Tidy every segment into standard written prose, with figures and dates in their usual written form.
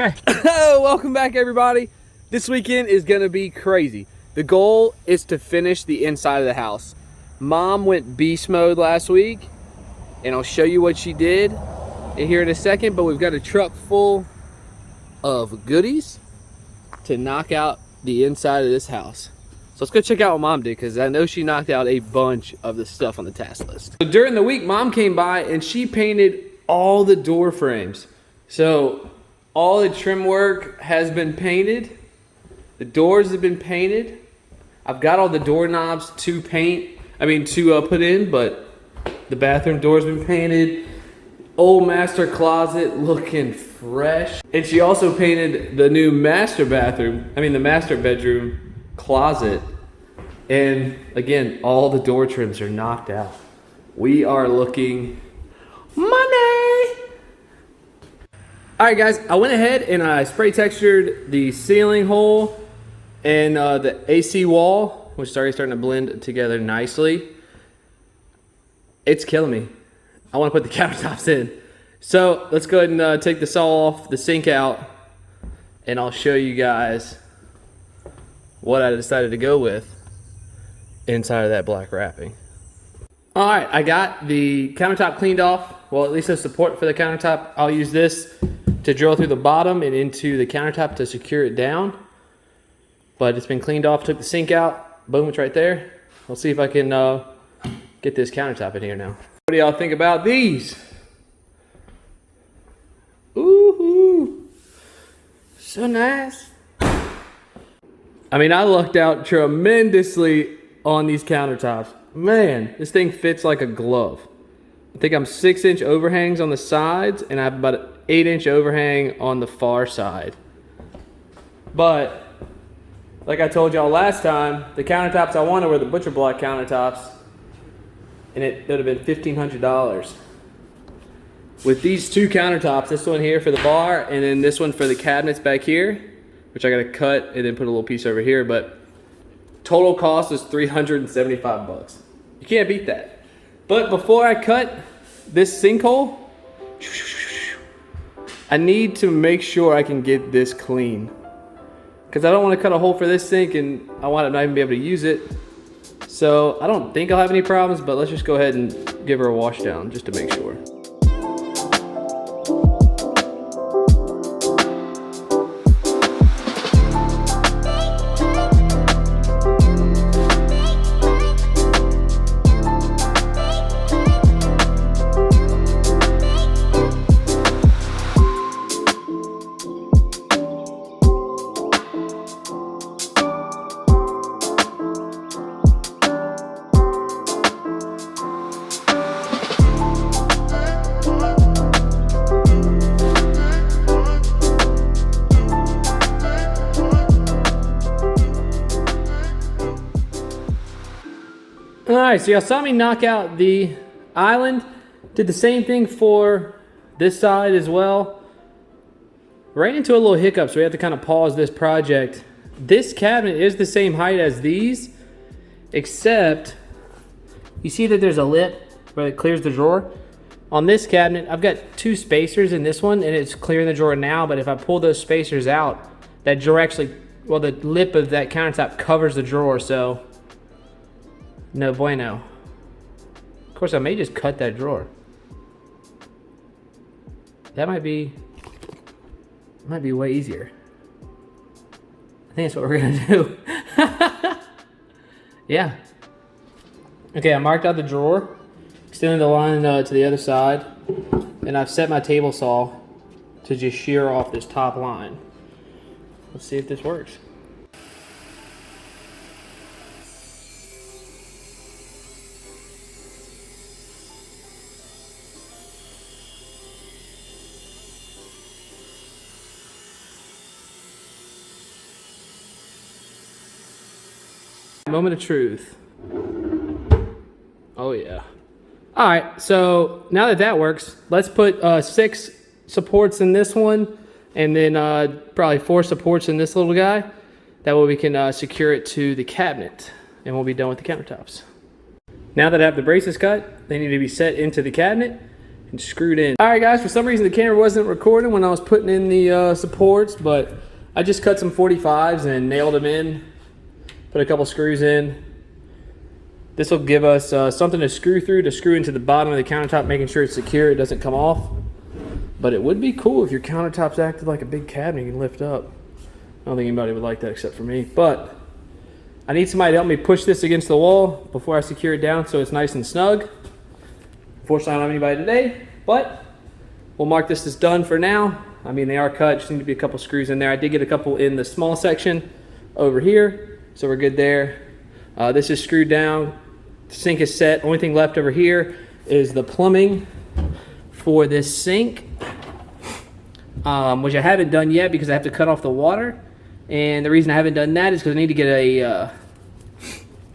Okay. Welcome back, everybody. This weekend is gonna be crazy. The goal is to finish the inside of the house. Mom went beast mode last week, and I'll show you what she did here in a second, but we've got a truck full of goodies to knock out the inside of this house. So let's go check out what Mom did, because I know she knocked out a bunch of the stuff on the task list. So during the week, Mom came by and she painted all the door frames. So all the trim work has been painted. The doors have been painted. I've got all the doorknobs to put in, but the bathroom door's been painted. Old master closet looking fresh. And she also painted the new master bedroom closet. And again, all the door trims are knocked out. We are looking money. All right, guys, I went ahead and I spray textured the ceiling hole and the AC wall, which is already starting to blend together nicely. It's killing me. I want to put the countertops in. So let's go ahead and take the saw off, the sink out, and I'll show you guys what I decided to go with inside of that black wrapping. All right, I got the countertop cleaned off. Well, at least the support for the countertop. I'll use this to drill through the bottom and into the countertop to secure it down. But it's been cleaned off, took the sink out. Boom, it's right there. We'll see if I can get this countertop in here now. What do y'all think about these? Ooh, so nice. I mean, I lucked out tremendously on these countertops. Man, this thing fits like a glove. I think I'm 6-inch overhangs on the sides, and I have about an 8-inch overhang on the far side. But like I told y'all last time, the countertops I wanted were the butcher block countertops, and it would have been $1,500. With these two countertops, this one here for the bar, and then this one for the cabinets back here, which I gotta cut and then put a little piece over here, but total cost is $375. You can't beat that. But before I cut this sinkhole, I need to make sure I can get this clean, because I don't want to cut a hole for this sink and I want to not even be able to use it. So I don't think I'll have any problems, but let's just go ahead and give her a wash down just to make sure. All right, so y'all saw me knock out the island. Did the same thing for this side as well. Ran into a little hiccup, so we have to kind of pause this project. This cabinet is the same height as these, except you see that there's a lip where it clears the drawer. On this cabinet, I've got two spacers in this one, and it's clearing the drawer now, but if I pull those spacers out, that drawer actually, well, the lip of that countertop covers the drawer, so no bueno. Of course, I may just cut that drawer. That might be way easier. I think that's what we're gonna do. Yeah. Okay, I marked out the drawer, extended the line to the other side, and I've set my table saw to just shear off this top line. Let's see if this works. Moment of truth. Oh yeah. All right, so now that that works, let's put 6 supports in this one, and then probably 4 supports in this little guy. That way we can secure it to the cabinet, and we'll be done with the countertops. Now that I have the braces cut, they need to be set into the cabinet, and screwed in. All right, guys, for some reason the camera wasn't recording when I was putting in the supports, but I just cut some 45s and nailed them in, put a couple screws in. This will give us something to screw through to screw into the bottom of the countertop, making sure it's secure, it doesn't come off. But it would be cool if your countertops acted like a big cabinet you can lift up. I don't think anybody would like that except for me. But I need somebody to help me push this against the wall before I secure it down so it's nice and snug. Unfortunately, I don't have anybody today, but we'll mark this as done for now. I mean, they are cut, just need to be a couple screws in there. I did get a couple in the small section over here, so we're good there. This is screwed down. The sink is set. Only thing left over here is the plumbing for this sink, which I haven't done yet because I have to cut off the water. And the reason I haven't done that is because I need to get a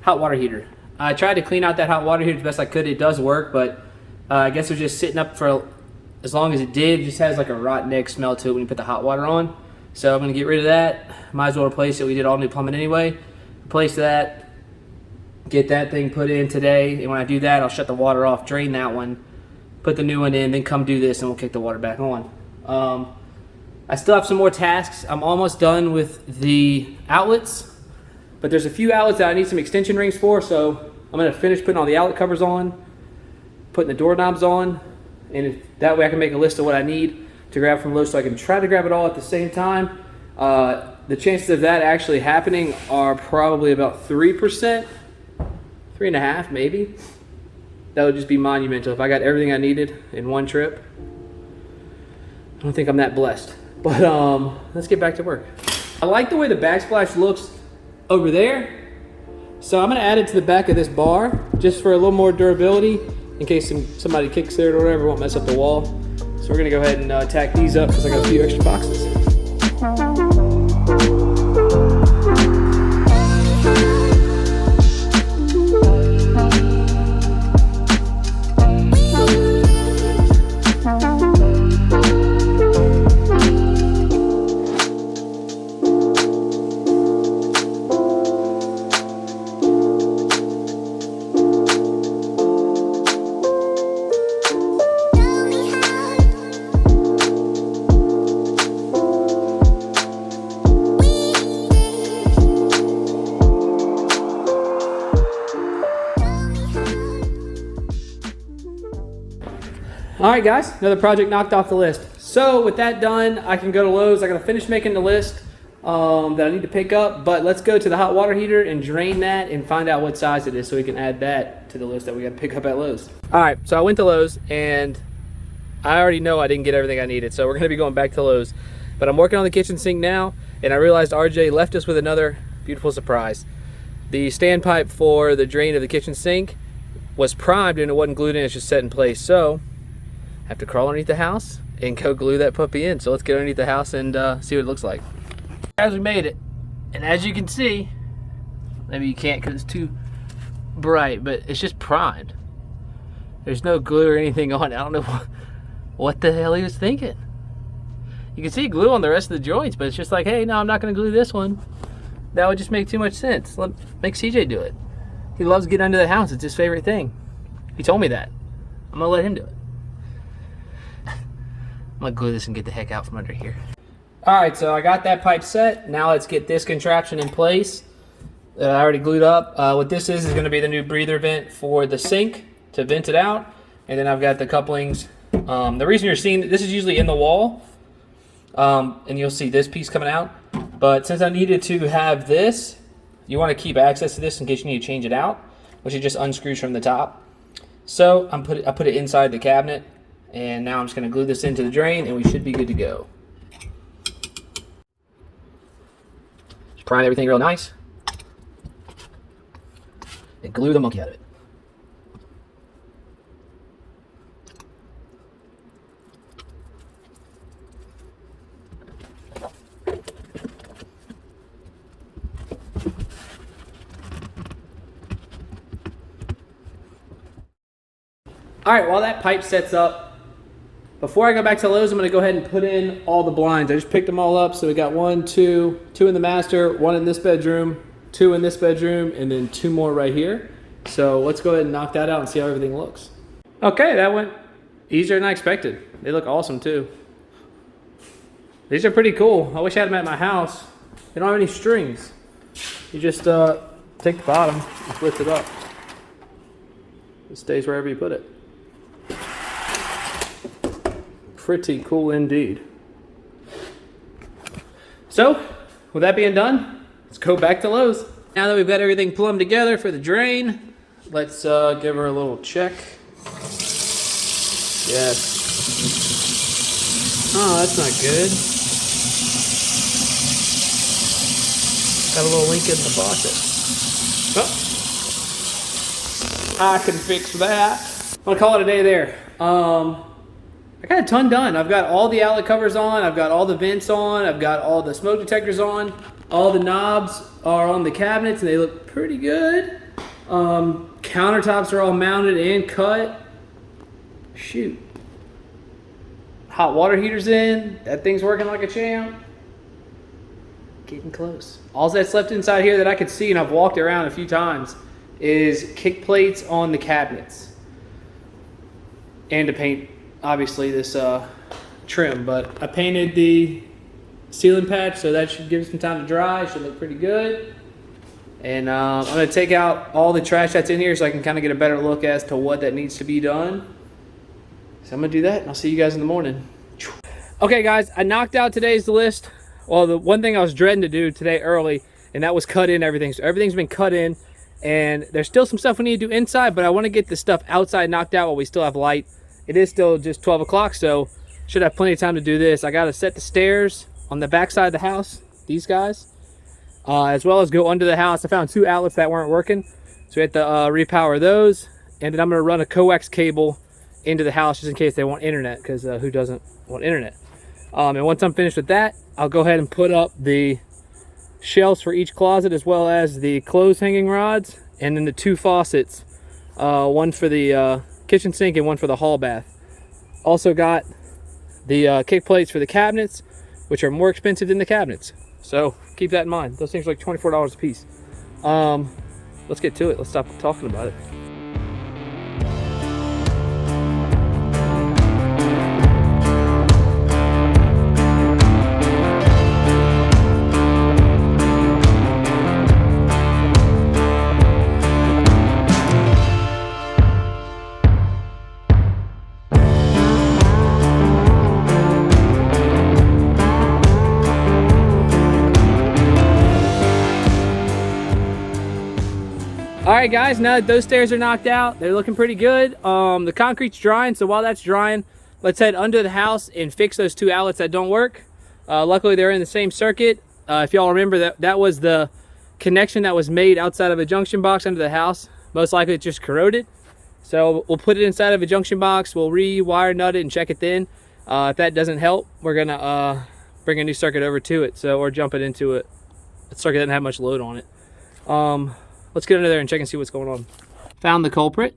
hot water heater. I tried to clean out that hot water heater as best I could. It does work, but I guess it was just sitting up for as long as it did. It just has like a rotten egg smell to it when you put the hot water on. So I'm going to get rid of that. Might as well replace it. We did all new plumbing anyway. Replace that. Get that thing put in today, and when I do that, I'll shut the water off, drain that one, put the new one in, then come do this, and we'll kick the water back on. I still have some more tasks. I'm almost done with the outlets, but there's a few outlets that I need some extension rings for, so I'm going to finish putting all the outlet covers on, putting the doorknobs on, and that way I can make a list of what I need to grab from Lowe's so I can try to grab it all at the same time. The chances of that actually happening are probably about 3%. 3.5 maybe. That would just be monumental if I got everything I needed in one trip. I don't think I'm that blessed, but let's get back to work. I like the way the backsplash looks over there, so I'm going to add it to the back of this bar just for a little more durability in case somebody kicks it or whatever, won't mess up the wall. So we're going to go ahead and tack these up because I got a few extra boxes. All right, guys, another project knocked off the list. So with that done, I can go to Lowe's. I gotta finish making the list that I need to pick up, but let's go to the hot water heater and drain that and find out what size it is so we can add that to the list that we gotta pick up at Lowe's. All right, so I went to Lowe's and I already know I didn't get everything I needed, so we're gonna be going back to Lowe's. But I'm working on the kitchen sink now, and I realized RJ left us with another beautiful surprise. The standpipe for the drain of the kitchen sink was primed and it wasn't glued in, it's just set in place. So I have to crawl underneath the house and go glue that puppy in. So let's get underneath the house and see what it looks like. Guys, we made it. And as you can see, maybe you can't because it's too bright, but it's just primed. There's no glue or anything on it. I don't know what the hell he was thinking. You can see glue on the rest of the joints, but it's just like, hey, no, I'm not going to glue this one. That would just make too much sense. Make CJ do it. He loves getting under the house. It's his favorite thing. He told me that. I'm going to let him do it. I'm gonna glue this and get the heck out from under here. All right, so I got that pipe set. Now let's get this contraption in place that I already glued up. What this is gonna be the new breather vent for the sink to vent it out. And then I've got the couplings. The reason you're seeing, this is usually in the wall, and you'll see this piece coming out. But since I needed to have this, you wanna keep access to this in case you need to change it out, which it just unscrews from the top. So I put it inside the cabinet. And now I'm just going to glue this into the drain and we should be good to go. Just prime everything real nice. And glue the monkey out of it. All right, while that pipe sets up, before I go back to Lowe's, I'm going to go ahead and put in all the blinds. I just picked them all up. So we got 1, 2 in the master, 1 in this bedroom, 2 in this bedroom, and then 2 more right here. So let's go ahead and knock that out and see how everything looks. Okay, that went Easier than I expected. They look awesome too. These are pretty cool. I wish I had them at my house. They don't have any strings. You just take the bottom and lift it up. It stays wherever you put it. Pretty cool indeed. So, with that being done, let's go back to Lowe's. Now that we've got everything plumbed together for the drain, let's give her a little check. Yes. Oh, that's not good. Got a little leak in the faucet. Oh. I can fix that. I'm gonna call it a day there. I got a ton done. I've got all the outlet covers on. I've got all the vents on. I've got all the smoke detectors on. All the knobs are on the cabinets and they look pretty good. Countertops are all mounted and cut. Shoot. Hot water heater's in. That thing's working like a champ. Getting close. All that's left inside here that I could see, and I've walked around a few times, is kick plates on the cabinets. And to paint, obviously, this trim. But I painted the ceiling patch, so that should give it some time to dry. It should look pretty good. And I'm going to take out all the trash that's in here so I can kind of get a better look as to what that needs to be done. So I'm going to do that, and I'll see you guys in the morning. Okay, guys, I knocked out today's list. Well, the one thing I was dreading to do today early, and that was cut in everything. So everything's been cut in, and there's still some stuff we need to do inside, but I want to get the stuff outside knocked out while we still have light. It is still just 12 o'clock, so should have plenty of time to do this. I got to set the stairs on the back side of the house, these guys, as well as go under the house. I found 2 outlets that weren't working, so we have to repower those, and then I'm going to run a coax cable into the house just in case they want internet, because who doesn't want internet? And once I'm finished with that, I'll go ahead and put up the shelves for each closet, as well as the clothes hanging rods, and then the 2 faucets, one for the kitchen sink and one for the hall bath. Also got the kick plates for the cabinets, which are more expensive than the cabinets, so keep that in mind. Those things are like $24 a piece. Let's get to it. Let's stop talking about it. Alright guys, now that those stairs are knocked out, they're looking pretty good. The concrete's drying, so while that's drying, let's head under the house and fix those 2 outlets that don't work. Luckily they're in the same circuit. If y'all remember, that was the connection that was made outside of a junction box under the house. Most likely it just corroded. So we'll put it inside of a junction box, we'll rewire nut it and check it then. If that doesn't help, we're gonna bring a new circuit over to it, or jump it into it. The circuit doesn't have much load on it. Let's get under there and check and see what's going on. Found the culprit.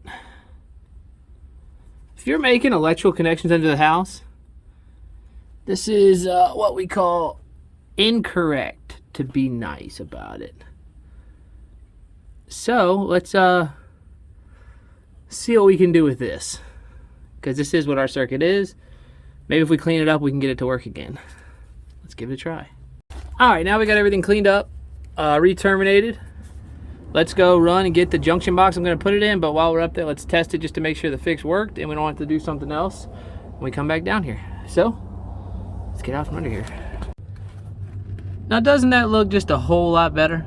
If you're making electrical connections into the house, this is what we call incorrect, to be nice about it. So let's see what we can do with this, because this is what our circuit is. Maybe if we clean it up, we can get it to work again. Let's give it a try. All right, now we got everything cleaned up, re-terminated. Let's go run and get the junction box I'm going to put it in, but while we're up there, let's test it just to make sure the fix worked and we don't have to do something else when we come back down here. So, let's get out from under here. Now, doesn't that look just a whole lot better?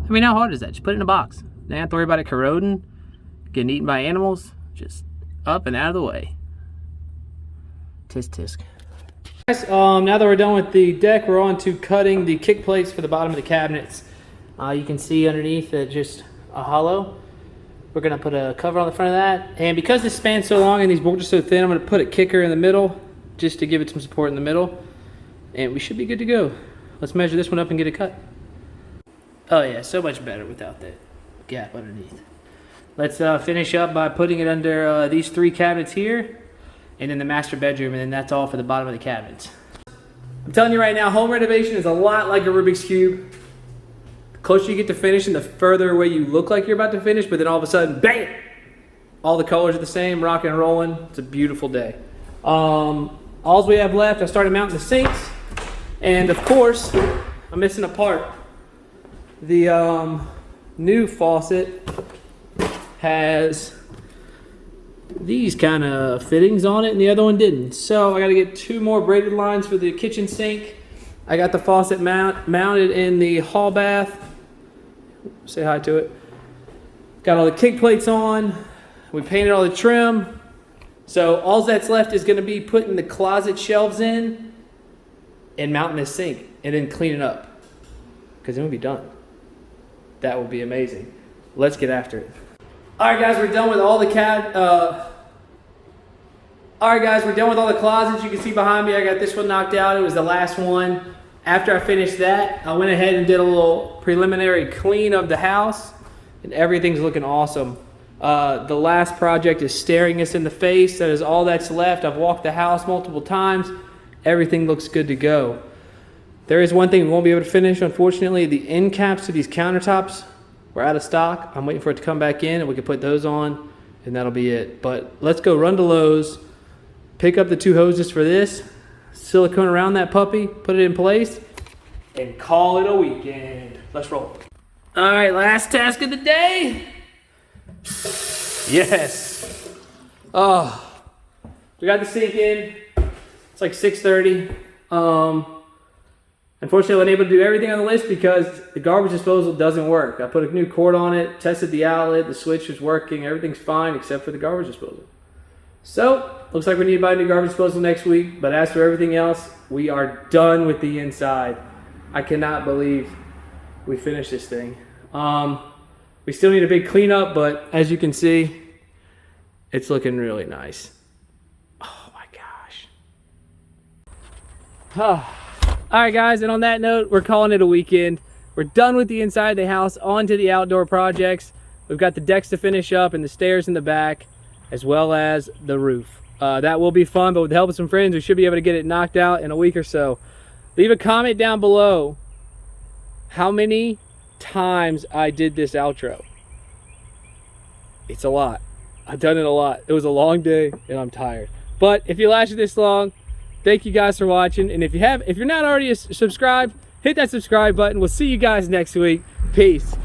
I mean, how hard is that? Just put it in a box. Don't have to worry about it corroding, getting eaten by animals. Just up and out of the way. Tisk tisk. Guys, now that we're done with the deck, we're on to cutting the kick plates for the bottom of the cabinets. You can see underneath just a hollow. We're going to put a cover on the front of that. And because this span's so long and these boards are so thin, I'm going to put a kicker in the middle just to give it some support in the middle. And we should be good to go. Let's measure this one up and get it cut. Oh yeah, so much better without that gap underneath. Let's finish up by putting it under these 3 cabinets here, and then the master bedroom, and then that's all for the bottom of the cabinets. I'm telling you right now, home renovation is a lot like a Rubik's Cube. The closer you get to finishing, the further away you look like you're about to finish, but then all of a sudden, bam! All the colors are the same, rocking and rolling. It's a beautiful day. All we have left, I started mounting the sinks. And of course, I'm missing a part. The new faucet has these kind of fittings on it and the other one didn't. So I got to get 2 more braided lines for the kitchen sink. I got the faucet mounted in the hall bath. Say hi to it. Got all the kick plates on. We painted all the trim. So all that's left is going to be putting the closet shelves in and mounting this sink and then cleaning up, because then we'll be done. That would be amazing. Let's get after it. All right, guys, we're done with all the closets. You can see behind me, I got this one knocked out. It was the last one. After I finished that, I went ahead and did a little preliminary clean of the house, and everything's looking awesome. The last project is staring us in the face. That is all that's left. I've walked the house multiple times. Everything looks good to go. There is one thing we won't be able to finish, unfortunately. The end caps to these countertops were out of stock. I'm waiting for it to come back in and we can put those on, and that'll be it. But let's go run to Lowe's, pick up the 2 hoses for this, silicone around that puppy, put it in place, and call it a weekend. Let's roll. All right, last task of the day. Yes. Oh, we got the sink in. It's like 6:30. Unfortunately, I wasn't able to do everything on the list because the garbage disposal doesn't work. I put a new cord on it, tested the outlet, the switch is working, everything's fine except for the garbage disposal. So, looks like we need to buy a new garbage disposal next week, but as for everything else, we are done with the inside. I cannot believe we finished this thing. We still need a big cleanup, but as you can see, it's looking really nice. Oh my gosh. All right, guys, and on that note, we're calling it a weekend. We're done with the inside of the house, on to the outdoor projects. We've got the decks to finish up and the stairs in the back, as well as the roof. That will be fun, but with the help of some friends, we should be able to get it knocked out in a week or so. Leave a comment down below how many times I did this outro. It's a lot. I've done it a lot. It was a long day and I'm tired. But if you lasted this long, thank you guys for watching. And if you're not already subscribed, hit that subscribe button. We'll see you guys next week. Peace.